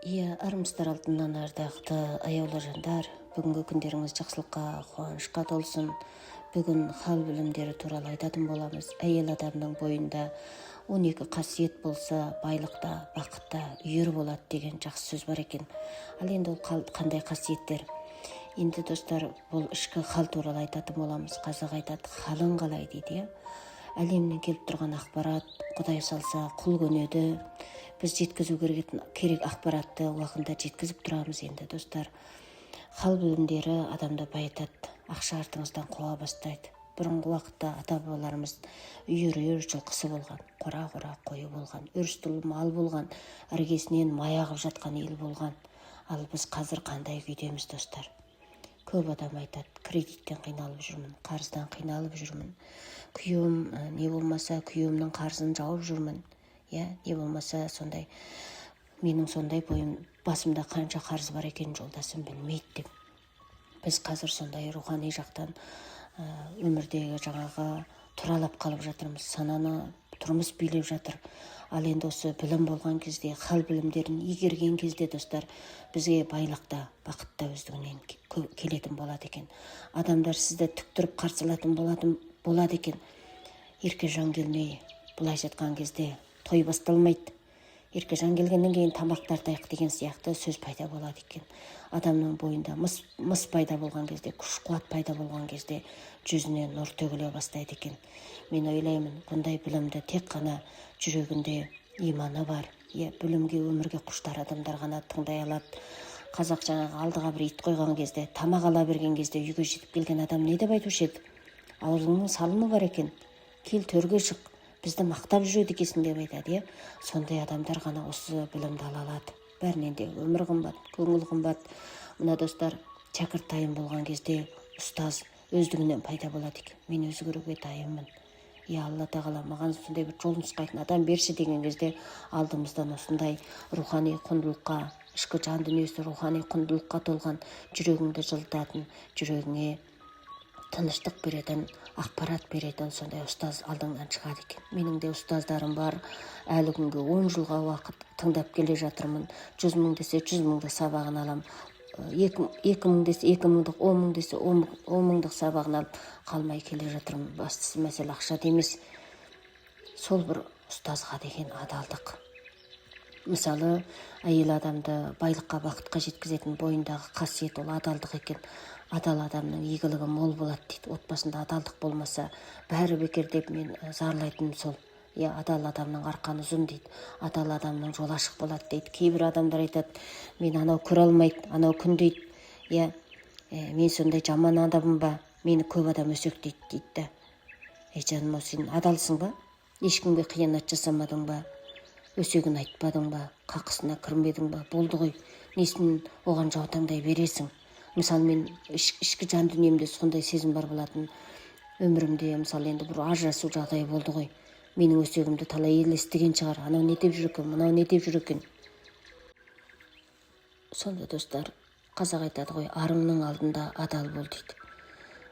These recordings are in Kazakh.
Армысыздар алтыннан ардақты аяулы жандар. Бүгінгі күндеріңіз жақсылыққа, қуанышқа толсын. Бүгін хал білімдері туралы айтатын боламыз. Әйел адамның бойында 12 қасиет болса, байлықта, бақытта үйір болады деген жақсы сөз бар екен. Ал енді ол қандай қасиеттер? Енді достар, бұл ішкі хал туралы айтатын боламыз. Қазақ айтады, халың қалай дейді. Әлемнен келіп тұрған ақпарат, Құдай салса құл көнеді. Біз жеткізу керек ақпаратты уақытында жеткізіп тұрамыз. Енді достар, хал білімдері адамды байытады, ақша артыңыздан қуа бастайды. Бұрынғы уақытта ата-бабаларымыз үйір жылқысы болған, қора қойы болған, өрістіл мал болған, іргесінен май ағып жатқан ел болған. Ал біз қазір қандай күйдеміз достар? Көп адам айтады, кредиттен қиналып жүрмін, қарыздан қиналып жүрмін. Не болмаса күйеуімнің қарызын жауып жүрмін. Не болмаса сондай, менің сондай басымда қанша қарыз бар екен жолдасым білмейді деп. Біз қазір сондай рухани жақтан өмірдегі жаңағы тұралап қалып жатырмыз. Сананы тұрмыс билеп жатыр. Ал енді осы білім болған кезде, хал білімдерін игерген кезде достар, бізге байлықта, бақытта өздігінен келетін болады екен. Адамдар сізді тік тұрып қарсы алатын болады екен. Еркежан келмей бұлай жатқан кезде той басталмайды. Еркежан келгеннен кейін тамақ тартайық деген сияқты сөз пайда болады екен. Адамның бойында мыс пайда болған кезде, күш-қуат пайда болған кезде жүзіне нұр төгіле бастайды екен. Мен ойлаймын, бұндай білімді тек қана жүрегінде иманы бар, білімге, өмірге құштар адамдар ғана тыңдай алады. Қазақ жаңағы алдыға бір ит қойған кезде, тамақ ала берген кезде үйге жетіп келген адам не деп айтушы еді? Аузыңның салымы бар екен, кел төрге шық, бізді мақтап жүреді екесің деп айтады. Сондай адамдар ғана осы білімді ала алады. Бәрінен де өмір қымбат, көңіл қымбат. Мына достар, шәкірт болған кезде ұстаз өздігінен пайда болады екен. Мен өзгеруге дайынмын. Алла тағала маған сондай бір жол нұсқайтын адам берші деген кезде алдымыздан осындай рухани құндылыққа, ішкі жан дүниесі рухани құндылыққа толған, жүрегіңді жылытатын, жүрегіңе тыныштық беретін, ақпарат беретін сондай ұстаз алдыңнан шығады екен. Менің де ұстаздарым бар. Әлі күнге 10 жылға уақыт тыңдап келе жатырмын. 100 мың десе 100 мыңдық сабағын алам. 2 мың десе 2 мыңдық, 10 мың десе 10 мыңдық сабағын алып қалмай келе жатырмын. Бастысы мәселе ақша емес. Сол бір ұстазға деген адалдық. Мысалы, әйел адамды байлыққа, бақытқа жеткізетін бойындағы қасиет ол адалдық екен. Адал адамның игілігі мол болады дейді. Отбасында адалдық болмаса, бәрі бекер деп мен зарлайтыным сол. Адал адамның арқаны ұзын дейді. Адал адамның жолы ашық болады дейді. Кейбір адамдар айтады, мен анау көре алмайды, анау күн дейді. Мен сондай жаман адаммын ба? Мені көп адам өсектейді дейді. Жаным, сен адалсың ба? Ешкімге қиянат жасамадың ба? Өсегін айтпадың ба? Қақысына кірмедің ба? Болды ғой. Несін оған жаутаңдай бересің? Мысалы, мен ішкі жан дүниемде сондай сезім бар болатын. Өмірімде, мысалы, енді бір ажырасу жағдайы болды ғой. Менің өсегімді талай ел естіген шығар. Анау не деп жүр екен, мынау не деп жүр екен. Сонда достар, қазақ айтады ғой, арыңның алдында адал бол дейді.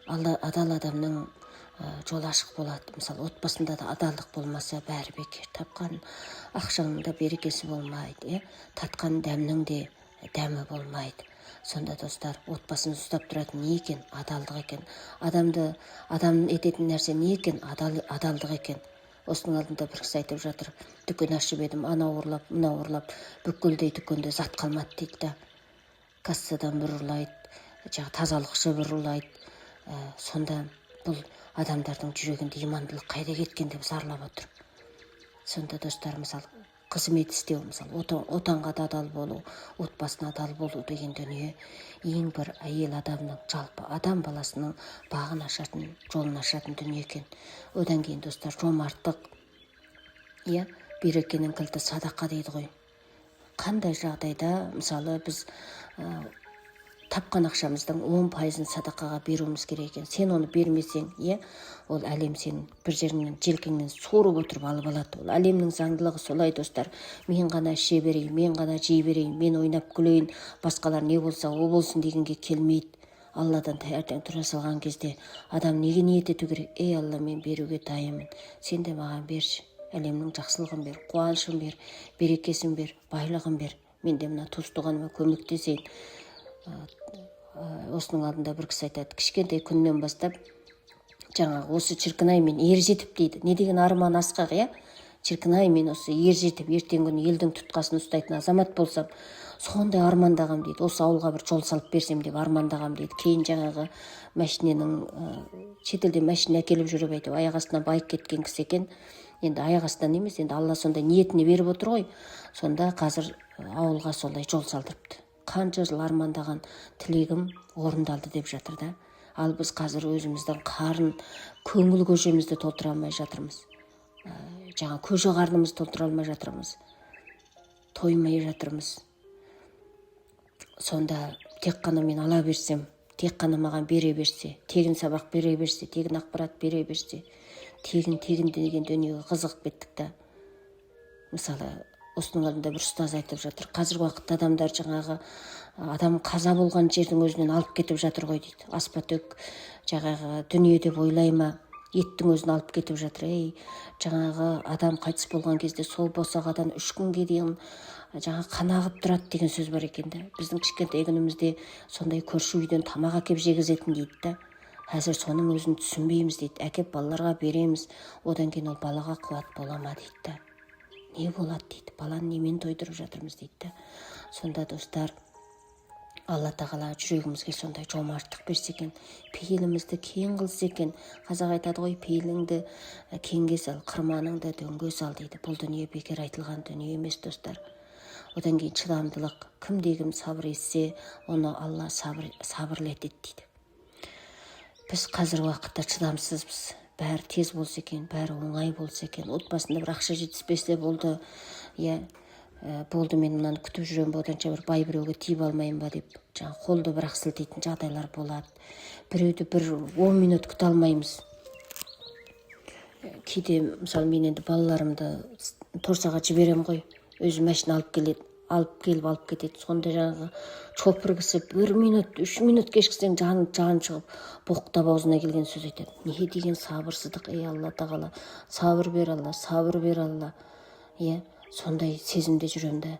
Адал адамның жол ашық болады. Мысалы, отбасында да адалдық болмаса, бәрі бекер. Тапқан ақшаның да берекесі болмайды. Татқан дәмнің де дәмі болмайды. Сонда достар, отбасын ұстап тұратын не екен? Адалдық екен. Адам ететін нәрсе не екен? Адалдық екен. Осының алдында бір кісі айтып жатыр, дүкен ашып едім, анау ұрлап, мынау ұрлап, бүкілдей дүкенде зат қалмады дейді да. Кассадан бір ұрлайды, тазалықшы бір ұрлайды. Сонда бұл адамдардың жүрегінде имандылық қайда кеткен деп зарлап отыр. Сонда достар, мысалы, қызмет істеу, мысалы, отанға да адал болу, отбасына адал болу деген дүние ең бір әйел адамның, жалпы адам баласының бағын ашатын, жолын ашатын дүние екен. Одан кейін достар, жомарттық, берекенің кілті садақа дейді ғой. Қандай жағдайда, мысалы, біз тапқан ақшамыздың 10%-ын садақаға беруіміз керек екен. Сен оны бермесең, ол әлем сен бір жеріңнен, желкеңнен суырып отырып алып алады. Ол әлемнің заңдылығы солай достар. Мен ғана іше берейін, мен ғана жей берейін, мен ойнап күлейін, басқалар не болса о болсын дегенге келмейді. Алладан таңертең тұра салған кезде адам неге ниет ету керек? Алла, мен беруге дайынмын. Сен де маған берші. Әлемнің жақсылығын бер, қуанышын бер, берекесін бер, байлығын бер. мен де мына туыс туғаныма көмектесейін. Осының алдында бір кісі айтады, кішкентай күннен бастап жаңағы осы шіркін-ай мен ер жетіп дейді. Не деген арман асқақ, иә? Шіркін-ай мен осы ер жетіп ертең күні елдің тұтқасын ұстайтын азамат болсам, сондай армандағам дейді. Осы ауылға бір жол салып берсем деп армандағам дейді. Кейін жаңағы машиненің шетелден машина әкеліп жүріп айтып, аяқ астынан байып кеткен кісі екен. Енді аяқ астынан емес, енді Алла сондай ниетіне беріп отыр ғой. Сонда қазір ауылға солай жол салдырыпты. Қанша жыл армандаған тілегім орындалды деп жатыр да. Ал біз қазір өзіміздің қарын, көңіл көжемізді толтыра алмай жатырмыз. Жаңа көже қарнымызды толтыра алмай жатырмыз. Тоймай жатырмыз. Сонда тек қана мен ала берсем, тек қана маған бере берсе, тегін сабақ бере берсе, тегін ақпарат бере берсе, тегін деген дүниеге қызығып кеттік та. Мысалы, осының алдында бір ұстаз айтып жатыр. Қазіргі уақытта адамдар жаңағы адам қаза болған жердің өзінен алып кетіп жатыр ғой дейді. Аспа-төк жаңағы дүние деп ойлай ма, еттің өзін алып кетіп жатыр. Жаңағы адам қайтыс болған кезде сол босағадан 3 күнге дейін жаңа қан ағып тұрады деген сөз бар екен да. Біздің кішкентай күнімізде сондай көрші үйден тамақ әкеп жегізетін дейді да. Әзір соның өзін түсінбейміз дейді. Әкеп балаларға береміз, одан кейін ол балаға қуат бола ма дейді да. Не болады дейді, баланы немен тойдырып жатырмыз дейді да. Сонда достар, Алла тағала жүрегімізге сондай жомарттық берсе екен, пейілімізді кең қылса екен. Қазақ айтады ғой, пейіліңді кеңге сал, қырманыңды дөңге сал дейді. Бұл дүние бекер айтылған дүние емес достар. Одан кейін шыдамдылық, кімде-кім сабыр етсе, оны Алла сабырлы етеді дейді. Біз қазір уақытта шыдамсызбыз. Бәрі тез болса екен, бәрі оңай болса екен. Отбасында бір ақша жетіспесе болды. Болды, мен мынаны күтіп жүрем, оданша бір бай біреуге тиіп алмайын ба деп, жаңа қолды бір сілтейтін жағдайлар болады. Біреуді бір 10 минут күте алмаймыз. Кейде, мысалы, мен енді балаларымды Торсаға жіберем ғой. Өзі машина алып келіп алып кетеді. Сонда жаңағы шопыр кісі 1 минут, 3 минут кешіксең жан шығып, боқтап аузына келген сөз айтады. Не деген сабырсыздық, Алла тағала, сабыр бер Алла, сабыр бер Алла. Сондай сезімде жүрем да.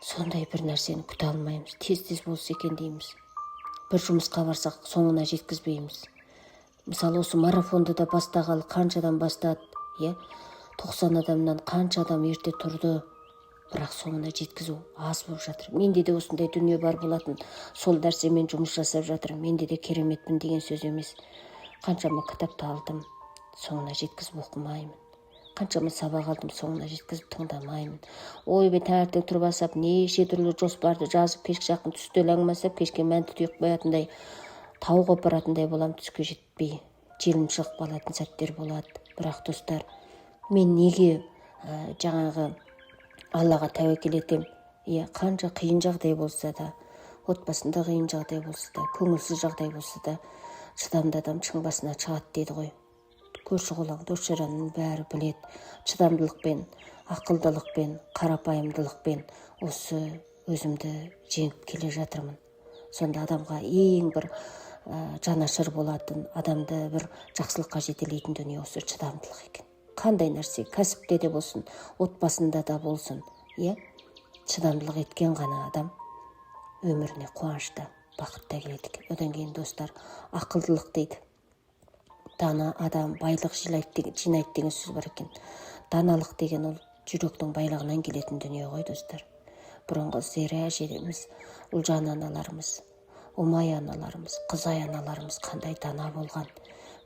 Сондай бір нәрсені күте алмаймыз. Тез болса екен дейміз. Бір жұмысқа барсақ, соңына жеткізбейміз. Мысалы, осы марафонды да бастағалы қаншадан бастады, 90 адамнан қанша адам ерте тұрды, бірақ соңына жеткізу аз болып жатыр. Менде де осындай дүние бар болатын, сол нәрсемен жұмыс жасап жатырмын. Менде де кереметпін деген сөз емес. Қаншама кітапты алдым, соңына жеткізіп оқымаймын. Қаншама сабақ алдым, соңына жеткізіп тыңдамаймын. Таңертең тұрып алсам, неше түрлі жоспарды жазып, кешке жақын түсте әңгімелесіп, кешке мәнті тұйық қоятындай, тау қопаратындай болам, түске жетпей, желім шығып қалатын сәттер болады. Бірақ достар, мен неге жаңағы Аллаға тәуекел етем? Қанша қиын жағдай болса да, отбасында қиын жағдай болса да, көңілсіз жағдай болса да, шыдамды адам шың басына шығады дейді ғой. Көрші қолаң, дос-жаранның бәрі білет. Шыдамдылықпен, ақылдылықпен, қарапайымдылықпен осы өзімді жеңіп келе жатырмын. Сонда адамға ең бір жанашыр болатын, адамды бір жақсылыққа жетелейтін дүние осы шыдамдылық екен. Қандай нәрсе, кәсіпте де болсын, отбасында да болсын, шыдамдылық еткен ғана адам өміріне қуанышта, бақытта келеді екен. Одан кейін достар, ақылдылық дейді. Дана адам байлық жинайды деген сөз бар екен. Даналық деген ол жүректің байлығынан келетін дүние ғой достар. Бұрынғы Зәра әжеміз, Ұлжан аналарымыз, Умай аналарымыз, Қызай аналарымыз қандай дана болған.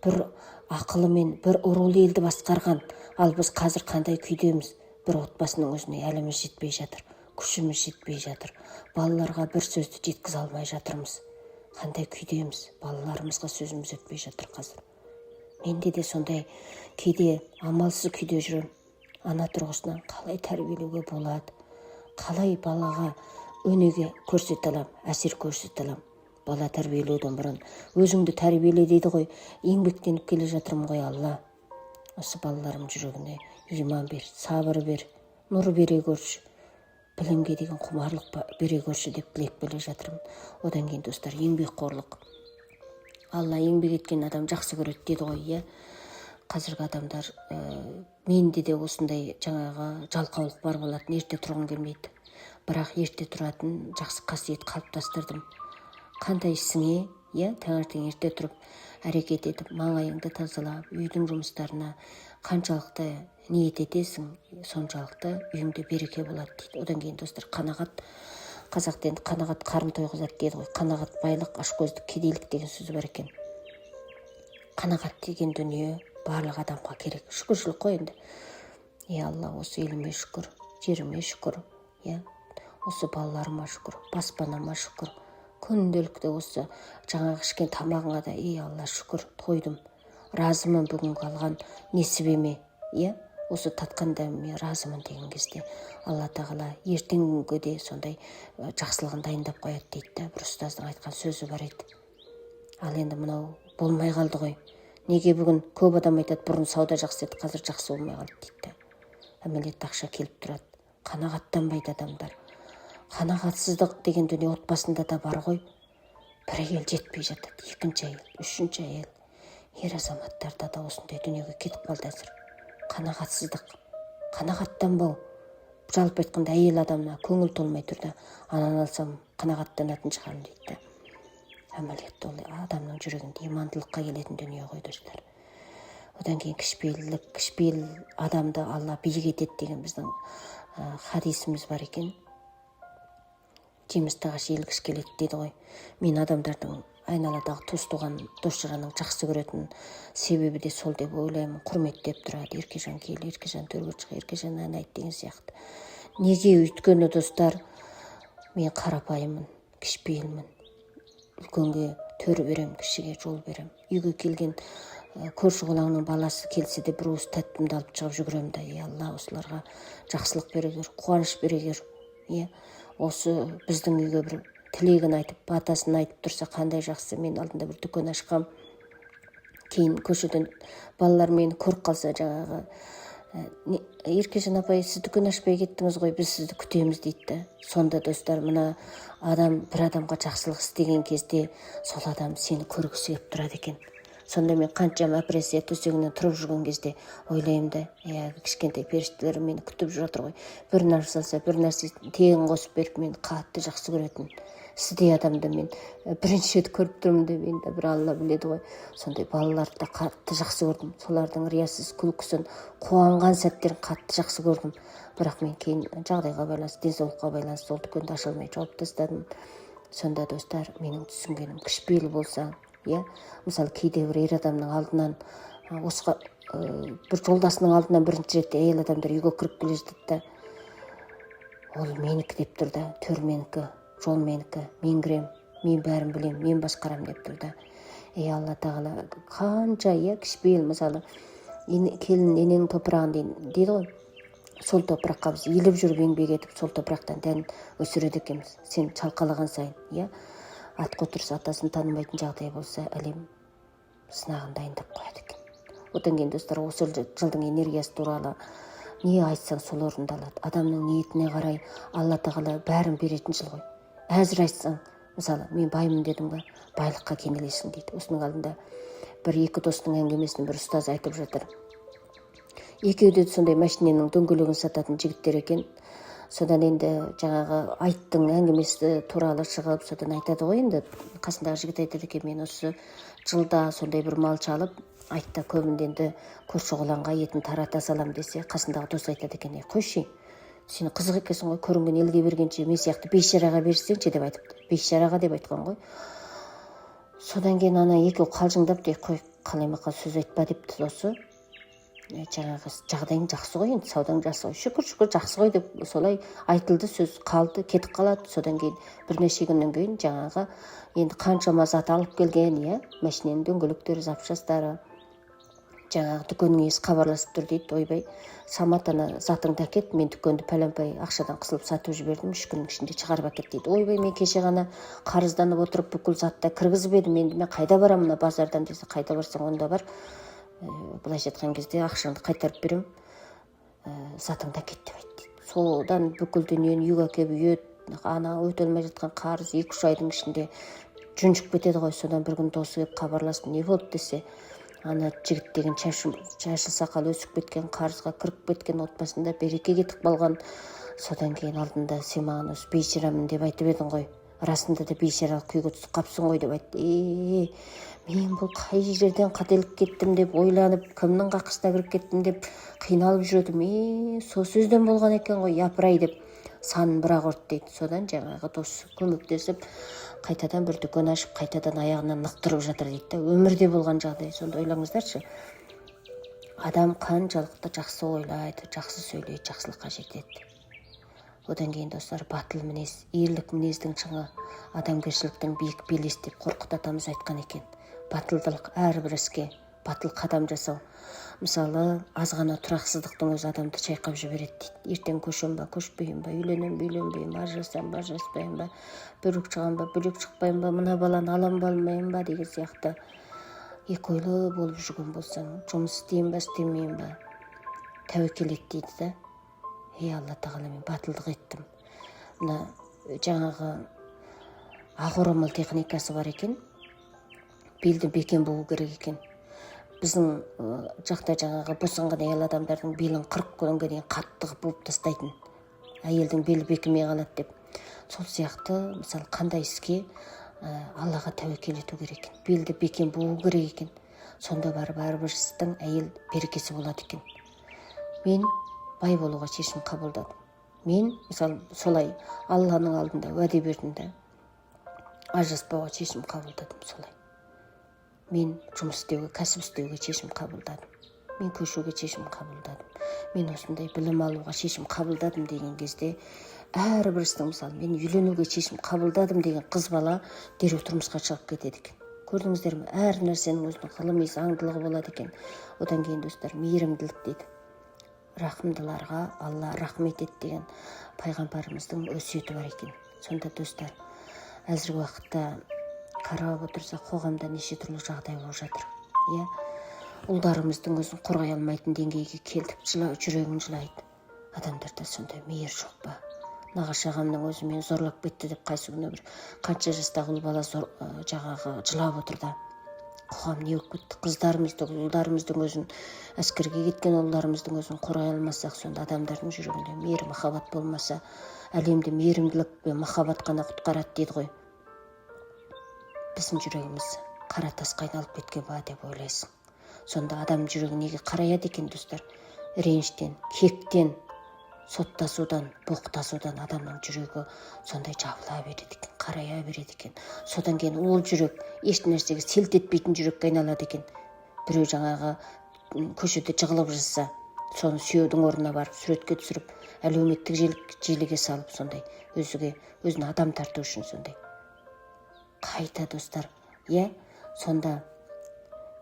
Бір ақылымен бір ұрулы елді басқарған. Ал біз қазір қандай күйдеміз? Бір отбасының өзіне әліміз жетпей жатыр, күшіміз жетпей жатыр. Балаларға бір сөзді жеткізе алмай жатырмыз. Қандай күйдеміз? Балаларымызға сөзіміз өтпей жатыр қазір. Менде де сондай кейде амалсыз күйде жүрем. Ана тұрғысынан қалай тәрбиелеуге болады? Қалай балаға өнеге көрсете алам, әсер көрсете алам? Бала тәрбиелеуден бұрын өзіңді тәрбиеле дейді ғой. Еңбектеніп келе жатырмын ғой Алла. Осы балаларым жүрегіне иман бер, сабыр бер, нұр бере көрші. Білімге деген құмарлық бере көрші деп тілеп келе жатырмын. Одан кейін достар, еңбекқорлық. Алла еңбек еткен адам жақсы көреді дейді ғой. қазіргі адамдар менде де осындай жаңағы жалқаулық бар болатын, ерте тұрғым келмейді. Бірақ ерте тұратын жақсы қасиет қалыптастырдым. Қандай сіңе, таңертең ерте тұрып әрекет етіп, маңайыңды тазалап, үйдің жұмыстарына қаншалықты ниет етесің, соншалықты үйіңде береке болады дейді. Одан кейін достар, қанағат, қазақта енді қанағат қарын тойғызады дейді ғой. Қанағат байлық, ашкөздік кедейлік деген сөз бар екен. Қанағат деген дүние барлық адамға керек. Шүкіршілік қой енді. Алла, осы еліме шүкір, жеріме шүкір, осы балаларыма шүкір, баспанама шүкір. Күнделікті осы жаңағы ішкен тамағыңа да Алла шүкір, тойдым, разымын бүгінгі алған несібеме, осы татқанда мен разымын деген кезде Алла тағала ертеңгі де сондай жақсылығын дайындап қояды дейді. Бір ұстаздың айтқан сөзі бар еді. Ал енді мынау болмай қалды ғой. Неге бүгін көп адам айтады, бұрын сауда жақсы еді, қазір жақсы болмай қалды дейді. Әмелетті ақша келіп тұрады. Қанағаттанбайды адамдар. Қанағатсыздық деген дүние отбасында да бар ғой. Бір әйел жетпей жатады, екінші әйел, үшінші әйел. Ер азаматтарда да осындай дүниеге кетіп қалды әзір. Қанағатсыздық, қанағаттанбау. Жалпы айтқанда әйел адамына көңіл толмай тұрда, ананы алсам қанағаттанатын шығармын дейді. Әмелетті ол адамның жүрегінде имандылыққа келетін дүние ғой достар. Одан кейін кішпейіл адамды Алла биік етеді деген біздің хадисіміз бар екен. Жемісті ағаш елгіш келеді дейді ғой. Мен адамдардың айналадағы туыс-туған, дос-жаранның жақсы көретін себебі де сол деп ойлаймын. Құрметтеп тұрады. Еркежан кел, Еркежан төрге шық, Еркежан ән айт деген сияқты. Неге? Өйткені достар, мен қарапайыммын, кішпейілмін. Үлкенге төр берем, кішіге жол берем. Үйге келген көрші қолаңның баласы келсе де бір уыс тәттімді алып шығып жүгірем да, Алла осыларға жақсылық берегер, қуаныш берегер. Осы біздің үйге бір тілегін айтып, батасын айтып тұрса қандай жақсы. Мен алдында бір дүкен ашқам. Кейін көшеден балалар мені көріп қалса жаңағы, Еркежан апай, сіз дүкен ашпай кеттіңіз ғой, біз сізді күтеміз дейді. Сонда достар, мына адам бір адамға жақсылық істеген кезде сол адам сені көргісі келіп тұрады екен. Сонда мен қаншама әпіресе төсегінен тұрып жүрген кезде ойлаймын да, кішкентай періштелер мені күтіп жатыр ғой. Бір нәрсе алса, бір нәрсе тегін қосып беріп, мені қатты жақсы көретін. Сіздей адамды мен бірінші рет көріп тұрмын деп, енді бір Алла біледі ғой. Сондай балаларды да қатты жақсы көрдім. Солардың риясыз күлкісін, қуанған сәттерін қатты жақсы көрдім. Бірақ мен кейін жағдайға байланысты, денсаулыққа байланысты сол дүкенді аша алмай жауып тастадым. Сонда достар, менің түсінгенім, кішіпейіл болса, мысалы кейде бір ер адамның алдынан, бір жолдасының алдынан бірінші рет әйел адамдар үйге кіріп келе жатады да, ол менікі деп тұр да, төр менікі, жол менікі, мен кірем, мен бәрін білем, мен басқарам деп тұр да. Алла тағала қанша кішіпейіл, мысалы келін ененің топырағын дейді ғой, сол топыраққа біз еліп жүріп еңбек етіп, сол топырақтан дән өсіреді екенбіз. Сен шалқалаған сайын, ат қотырса атасын танымайтын жағдай болса, әлем сынағын дайындап қояды екен. Одан кейін достар, осы жылдың энергиясы туралы не айтсаң сол орындалады. Адамның ниетіне қарай Алла тағала бәрін беретін жыл ғой. Әзір айтсаң, мысалы, мен баймын дедім ба, байлыққа кенелесің дейді. Осының алдында екі достың әңгімесін бір ұстаз айтып жатыр. Екеуі де сондай машиненің дөңгелегін сататын жігіттер екен. Содан енді жаңағы айттың әңгімесі туралы шығып, содан айтады ғой, енді қасындағы жігіт айтады екен, мен осы жылда сондай бір мал шалып, айтта көбінде енді көрші қолаңға етін тарата салам десе, қасындағы дос айтады екен, қойшы, сен қызық екенсің ғой, көрінген елге бергенше мен сияқты бейшараға берсеңші деп айтыпты. Бейшараға деп айтқан ғой. Содан кейін ана екеуі қалжыңдап, қой, қалаймаққа сөз айтпа депті досы. Жаңағы жағдайың жақсы ғой, енді саудаң жақсы ғой, шүкір жақсы ғой деп солай айтылды, сөз қалды, кетіп қалады. Содан кейін бірнеше күннен кейін жаңағы енді қаншама зат алып келген, машиненің дөңгелектері, запчастары, жаңағы дүкеннің иесі хабарласып тұр дейді, ойбай, Самат, ана затыңды әкет, мен дүкенді пәленбай ақшадан қысылып сатып жібердім, 3 күннің ішінде шығарып әкет дейді. Ойбай, мен кеше ғана қарызданып отырып бүкіл затты кіргізіп едім, енді мен қайда барамын мына базардан десе, қайда барсаң онда бар. Былайша айтқан кезде ақшаңды қайтарып берем, затыңды әкет деп айтты. Содан бүкіл дүниені үйге әкеп үйет, ана өтелмей жатқан қарыз 2-3 айдың ішінде жүнжіп кетеді ғой. Содан бір күн досы келіп хабарласып, не болды десе, ана жігіт деген шашы сақал өсіп кеткен, қарызға кіріп кеткен отбасында береке кетіп қалған. Содан кейін алдында сен маған осы бейшарамын деп айтып едің ғой, расында да бейшаралық күйге түсіп қапсың ғой деп айтты. Мен бұл қай жерден қателік кеттім деп ойланып, кімнің қақысына кіріп кеттім деп қиналып жүрдім. Сол сөзден болған екен ғой, япырай деп санын бірақ ұрды дейді. Содан жаңағы дос көмектесіп қайтадан бір дүкен ашып, қайтадан аяғынан нық тұрып жатыр дейді. Өмірде болған жағдай. Сонда ойлаңыздаршы, адам қаншалықты жақсы ойлайды, жақсы сөйлейді, жақсылыққа жетеді. Одан кейін достар, батыл мінез, ерлік мінездің шыңы, адамгершіліктің биік белес деп Қорқыт атамыз айтқан екен. Батылдылық әрбір іске, батыл қадам жасау. Мысалы, аз ғана тұрақсыздықтың өзі адамды шайқап жібереді дейді. Ертең көшем ба, көшпеймін ба, үйленем ба, үйленбеймін ба, ажырасам ба, ажыраспайым ба, бөлек шығам ба, бөлек шықпайым ба, мына баланы алам ба, алмайым ба деген сияқты екі ойлы болып жүрген болсаң, жұмыс істеймін ба, істемеймін ба, тәуекел ет дейді да. Алла тағала, мен батылдық еттім. Мына жаңағы ақ орамал техникасы бар екен. Белді бекен болу керек екен. Біздің жақта жаңағы босанған әйел адамдардың белін 40 күнге дейін қатты буып тастайтын. Әйелдің белі бекімей қалады деп. Сол сияқты, мысалы, қандай іске Аллаға тәуекел ету керек екен. Белді бекен болу керек екен. Сонда барып әрбір істің әйел берекесі болады екен. Мен бай болуға шешім қабылдадым. Мен, мысалы, солай Алланың алдында уәде бердім да, ажыраспауға шешім қабылдадым солай. Мен жұмыс істеуге, кәсіп істеуге шешім қабылдадым. Мен көшуге шешім қабылдадым. Мен осындай білім алуға шешім қабылдадым деген кезде, әрбір істің, мысалы, мен үйленуге шешім қабылдадым деген қыз бала дереу тұрмысқа шығып кетеді екен. Көрдіңіздер ме? Әр нәрсенің өзінің ғылыми заңдылығы болады екен. Одан кейін достар, мейірімділік дейді. Рақымдыларға Алла рахмет ет деген пайғамбарымыздың өсиеті бар екен. Сонда достар, әзіргі уақытта қарап отырсақ, қоғамда неше түрлі жағдай болып жатыр. Ұлдарымыздың өзін қорғай алмайтын деңгейге келдік, жүрегін жылайды. Адамдарда сондай мейір жоқ па? Нағашы ағамның өзі мен зорлап кетті деп қайсы күні бір қанша жастағы ұл бала жаңағы жылап отыр да. Қоғам не болып кетті? Ұлдарымыздың өзін, әскерге кеткен ұлдарымыздың өзін қорғай алмасақ, сонда адамдардың жүрегінде мейір, махаббат болмаса, әлемде мейірімділік пен махаббат қана құтқарады дейді ғой. Біздің жүрегіміз қара тасқа айналып кеткен ба деп ойлайсың. Сонда адам жүрегі неге қараяды екен достар? Реніштен, кектен, соттасудан, боқтасудан адамның жүрегі сондай жабыла береді екен, қарая береді екен. Содан кейін ол жүрек еш нәрсеге селт етпейтін жүрекке айналады екен. Біреу жаңағы көшеде жығылып жатса, соны сүйеудің орнына барып суретке түсіріп, әлеуметтік желіге салып, сондай өзіне адам тарту үшін сондай. Қайта достар, сонда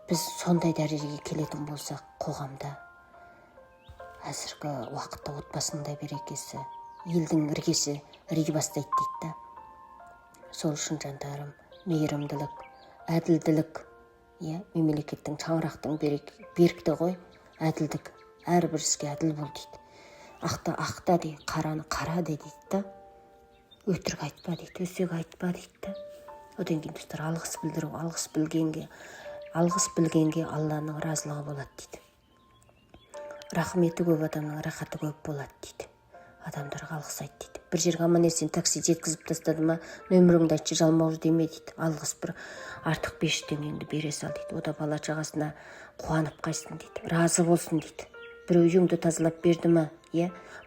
біз сондай дәрежеге келетін болсақ, қоғамда әзіргі уақытта отбасының да берекесі, елдің іргесі ірге бастайды дейді да. Сол үшін жандарым, мейірімділік, әділділік, мемлекеттің шаңырақтың берікті ғой, әділдік, әрбір іске әділ бол дейді. Ақта дейді, қараны қара дейді да. Өтірік айтпа дейді, өсек айтпа дейді да. Одан кейін достар, алғыс білдіру, алғыс білгенге Алланың разылығы болады дейді. Рахметі көп адамның рахаты көп болады дейді. Адамдарға алғыс айт дейді. Бір жерге аман-есен такси жеткізіп тастады ма, нөміріңді айтшы, жалмауыз деме дейді. Алғыс бір артық 5 теңгеңді бере сал дейді. Ода бала шағасына қуанып қайсын дейді. Разы болсын дейді. Біреу үйіңді тазалап берді ма,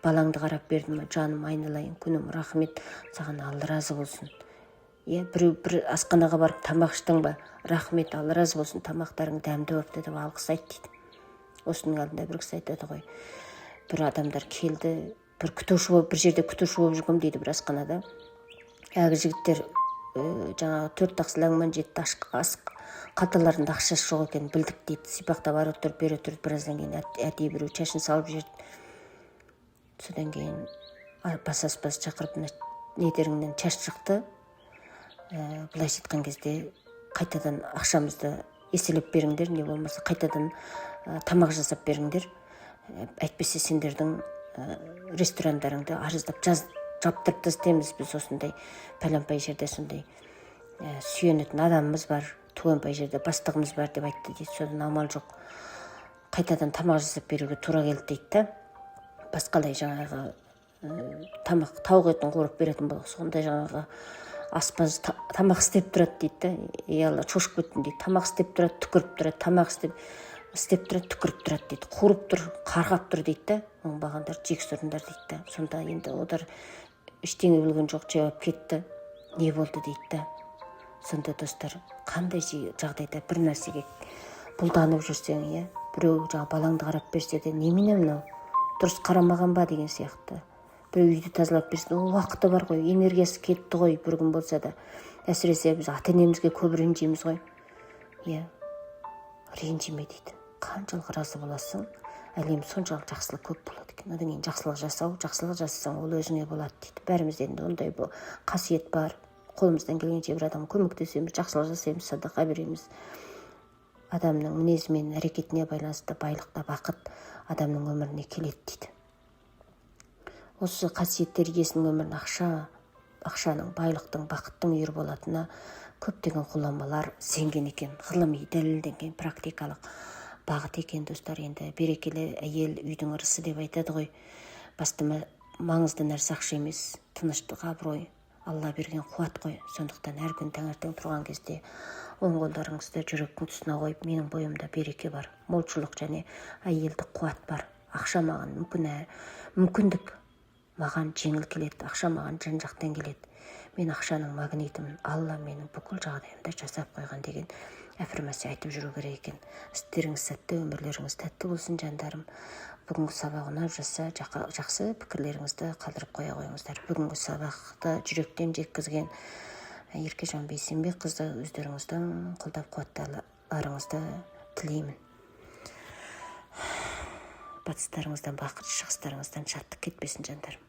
балаңды қарап берді ма, жаным, айналайын, күнім, рахмет, саған Алла разы болсын. Біреу бір асханаға барып тамақ іштің ба, рахмет, Алла разы болсын, тамақтарың дәмді болыпты деп алғыс айт дейді. Осының алдында бір кісі айтады ғой, бір адамдар келді, бір жерде күтуші болып жүргім дейді бір асханада. Әлгі жігіттер жаңағы 4 тақсылаңмен жетті, қалталарында ақшасы жоқ екен, білдік дейді. Сипақта бары тұрып, бері тұрып, біраздан кейін әдейі біреу шашын салып жерді. Содан кейін бас шақырып, недеріңнен шаш шықты. Бұлайша айтқан кезде қайтадан ақшамызды еселеп беріңдер, не болмаса қайтадан тамақ жасап беріңдер. Әйтпесе сендердің ресторандарыңды арыздап жаптырып тастаймыз. Біз осындай пәленбай жерде сондай сүйенетін адамымыз бар, туанпай жерде бастығымыз бар деп айтты дейді. Содан амал жоқ, қайтадан тамақ жасап беруге тура келді дейді да. Басқалай жаңағы тамақ, тауық етін қуырып беретін болдық. Сондай жаңағы аспаз тамақ істеп тұрады дейді да. Алла, шошып кеттім дейді. Тамақ істеп тұрады, түкіріп тұрады, тамақ істеп тұрады, түкіріп тұрады дейді. Қуырып тұр, қарғап тұр дейді да. Оңбағандар, жексұрындар дейді да. Сонда енді олар ештеңе білген жоқ, жауап кетті. Не болды дейді да. Сонда достар, қандай жағдайда бір нәрсеге бұлданып жүрсең, біреу жаңа балаңды қарап берсе де, немене мынау, дұрыс қарамаған ба деген сияқты. Біреу үйді тазалап берсе, ол уақыты бар ғой, энергиясы кетті ғой бір күн болса да. Әсіресе біз ата-енемізге көп ренжиміз ғой. Ренжіме дейді. Қаншалық разы боласың, әлем соншалық жақсылық көп болады екен. Одан кейін жақсылық жасасаң, ол өзіңе болады дейді. Бәрімізде енді ондай қасиет бар. Қолымыздан келгенше бір адамға көмектесеміз, жақсылық жасаймыз, садақа береміз. Адамның мінезі мен әрекетіне байланысты байлық та бақыт адамның өміріне келеді дейді. Осы қасиеттер иесінің өмірін ақшаның, байлықтың, бақыттың үйір болатынына көптеген ғұламалар сенген екен. Ғылыми дәлелденген практикалық бағыт екен достар. Енді берекелі әйел үйдің ырысы деп айтады ғой. Басты маңызды нәрсе ақша емес, тыныштық, абырой, Алла берген қуат қой. Сондықтан әр күн таңертең тұрған кезде оң қолдарыңызды жүректің тұсына қойып, менің бойымда береке бар, молшылық және әйелдік қуат бар. Ақша маған мүмкіндік, маған жеңіл келеді, ақша маған жан-жақтан келеді. Мен ақшаның магнитімін, Алла менің бүкіл жағдайымда жасап қойған деген әфірмәсе айтып жүру керек екен. Істеріңіз сәтті, өмірлеріңіз тәтті болсын жандарым. Бүгінгі сабақ ұнап жатса, жақсы пікірлеріңізді қалдырып қоя қойыңыздар. Бүгінгі сабақты жүректен жеткізген Еркежан Бейсенбекқызы өздеріңіздің қолдап қуаттарыңызды тілеймін. Батыстарыңыздан бақыт, шығыстарыңыздан шаттық кетпесін жандарым.